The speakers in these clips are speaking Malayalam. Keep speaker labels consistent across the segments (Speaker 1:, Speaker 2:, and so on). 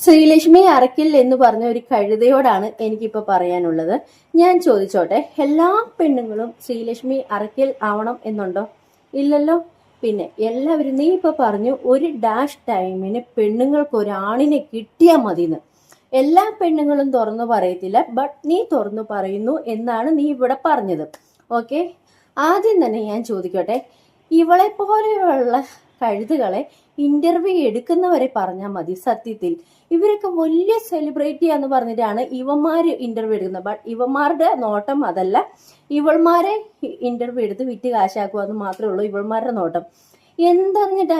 Speaker 1: ശ്രീലക്ഷ്മി അറക്കിൽ എന്ന് പറഞ്ഞ ഒരു കഴുതയോടാണ് എനിക്കിപ്പോ പറയാനുള്ളത്. ഞാൻ ചോദിച്ചോട്ടെ, എല്ലാ പെണ്ണുങ്ങളും ശ്രീലക്ഷ്മി അറക്കിൽ ആവണം എന്നുണ്ടോ? ഇല്ലല്ലോ. പിന്നെ എല്ലാവരും നീ ഇപ്പൊ പറഞ്ഞു ഒരു ഡാഷ് ടൈമിന് പെണ്ണുങ്ങൾക്ക് ഒരാണിനെ കിട്ടിയാൽ മതിന്ന്. എല്ലാ പെണ്ണുങ്ങളും തുറന്നു പറയത്തില്ല, ബട്ട് നീ തുറന്നു പറയുന്നു എന്നാണ് നീ ഇവിടെ പറഞ്ഞത്. ഓക്കെ, ആദ്യം തന്നെ ഞാൻ ചോദിക്കട്ടെ, ഇവളെ പോലെയുള്ള കഴുതുകളെ ഇന്റർവ്യൂ എടുക്കുന്നവരെ പറഞ്ഞാൽ മതി. സത്യത്തിൽ ഇവരൊക്കെ വലിയ സെലിബ്രിറ്റിയാന്ന് പറഞ്ഞിട്ടാണ് ഇവന്മാര് ഇന്റർവ്യൂ എടുക്കുന്നത്. ബട്ട് ഇവന്മാരുടെ നോട്ടം അതല്ല, ഇവൾമാരെ ഇന്റർവ്യൂ എടുത്ത് വിറ്റ് കാശാക്കുക എന്ന് മാത്രമേ ഉള്ളൂ ഇവൾമാരുടെ നോട്ടം. എന്തറിഞ്ഞിട്ടാ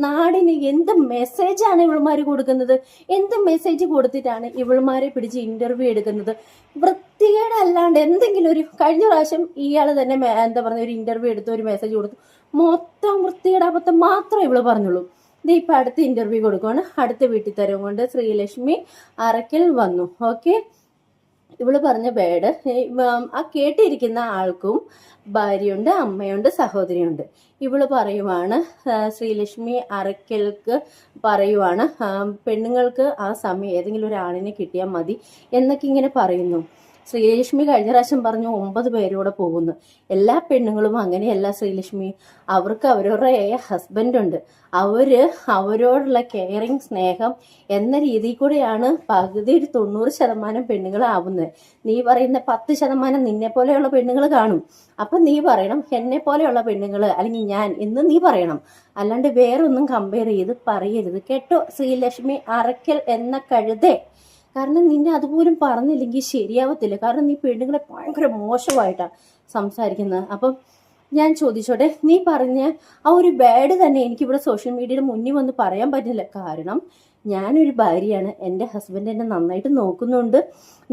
Speaker 1: നാടിന് എന്ത് മെസ്സേജാണ് ഇവൾമാര് കൊടുക്കുന്നത്? എന്ത് മെസ്സേജ് കൊടുത്തിട്ടാണ് ഇവൾമാരെ പിടിച്ച് ഇന്റർവ്യൂ എടുക്കുന്നത്? വൃത്തികേടല്ലാണ്ട് എന്തെങ്കിലും ഒരു കഴിഞ്ഞ പ്രാവശ്യം ഇയാൾ തന്നെ എന്താ പറഞ്ഞ ഒരു ഇന്റർവ്യൂ എടുത്ത് ഒരു മെസ്സേജ് കൊടുത്തു, മൊത്തം വൃത്തികേടാപത്തം മാത്രമേ ഇവള് പറഞ്ഞുള്ളൂ. ഇത് ഇപ്പൊ അടുത്ത ഇന്റർവ്യൂ കൊടുക്കുകയാണ്. അടുത്ത വീട്ടിൽ തരവും കൊണ്ട് ശ്രീലക്ഷ്മി അറക്കൽ വന്നു. ഓക്കെ, ഇവള് പറഞ്ഞ വേർഡ് ആ കേട്ടിരിക്കുന്ന ആൾക്കും ഭാര്യയുണ്ട്, അമ്മയുണ്ട്, സഹോദരിയുണ്ട്. ഇവള് പറയുവാണ്, ശ്രീലക്ഷ്മി അറക്കൽക്ക് പറയുവാണ്, പെണ്ണുങ്ങൾക്ക് ആ സമയം ഏതെങ്കിലും ഒരു ആണിനെ കിട്ടിയാൽ മതി എന്നൊക്കെ ഇങ്ങനെ പറയുന്നു. ശ്രീലക്ഷ്മി കഴിഞ്ഞ പ്രാവശ്യം പറഞ്ഞു 9 പേരോടെ പോകുന്നു. എല്ലാ പെണ്ണുങ്ങളും അങ്ങനെയല്ല ശ്രീലക്ഷ്മി. അവർക്ക് അവരവരുടെ ഹസ്ബൻഡ് ഉണ്ട്. അവരോടുള്ള കെയറിങ് സ്നേഹം എന്ന രീതിയിൽ കൂടെയാണ് പകുതി 90% പെണ്ണുങ്ങൾ ആവുന്നത്. നീ പറയുന്ന 10% നിന്നെ പോലെയുള്ള പെണ്ണുങ്ങൾ കാണും. അപ്പൊ നീ പറയണം എന്നെ പോലെയുള്ള പെണ്ണുങ്ങൾ അല്ലെങ്കിൽ ഞാൻ എന്ന് നീ പറയണം. അല്ലാണ്ട് വേറൊന്നും കമ്പയർ ചെയ്ത് പറയരുത് കേട്ടോ ശ്രീലക്ഷ്മി അറക്കൽ എന്ന കഴുതേ. കാരണം നിന്നെ അതുപോലും പറഞ്ഞില്ലെങ്കിൽ ശരിയാവത്തില്ല. കാരണം നീ പെണ്ണുങ്ങളെ ഭയങ്കര മോശമായിട്ടാണ് സംസാരിക്കുന്നത്. അപ്പം ഞാൻ ചോദിച്ചോട്ടെ, നീ പറഞ്ഞ ആ ഒരു ബാഡ് തന്നെ എനിക്കിവിടെ സോഷ്യൽ മീഡിയയുടെ മുന്നിൽ വന്ന് പറയാൻ പറ്റില്ല. കാരണം ഞാനൊരു ഭാര്യയാണ്, എൻ്റെ ഹസ്ബൻഡ് എന്നെ നന്നായിട്ട് നോക്കുന്നുണ്ട്,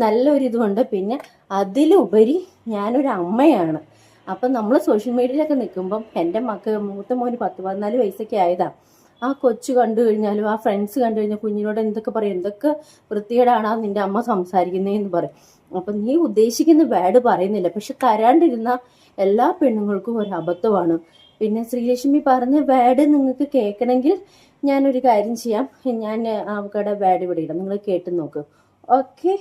Speaker 1: നല്ലൊരിതുമുണ്ട്. പിന്നെ അതിലുപരി ഞാനൊരു അമ്മയാണ്. അപ്പം നമ്മൾ സോഷ്യൽ മീഡിയയിലൊക്കെ നിൽക്കുമ്പം എൻ്റെ മൂത്ത മോന് 14 വയസ്സൊക്കെ ആയതാണ്. ആ കൊച്ചു കണ്ടു കഴിഞ്ഞാലും ആ ഫ്രണ്ട്സ് കണ്ടു കഴിഞ്ഞാൽ കുഞ്ഞിനോട് എന്തൊക്കെ പറയും, എന്തൊക്കെ വൃത്തികേടാണ് നിന്റെ അമ്മ സംസാരിക്കുന്നതെന്ന് പറയും. അപ്പം നീ ഉദ്ദേശിക്കുന്ന വേർഡ് പറയുന്നില്ല, പക്ഷെ തരാണ്ടിരുന്ന എല്ലാ പെണ്ണുങ്ങൾക്കും ഒരു അബദ്ധമാണ്. പിന്നെ ശ്രീലക്ഷ്മി പറഞ്ഞ വേർഡ് നിങ്ങൾക്ക് കേൾക്കണമെങ്കിൽ ഞാനൊരു കാര്യം ചെയ്യാം, ഞാൻ അവക്കടെ വേർഡ് ഇവിടെ ഇടാം, നിങ്ങൾ കേട്ട് നോക്ക്. ഓക്കെ.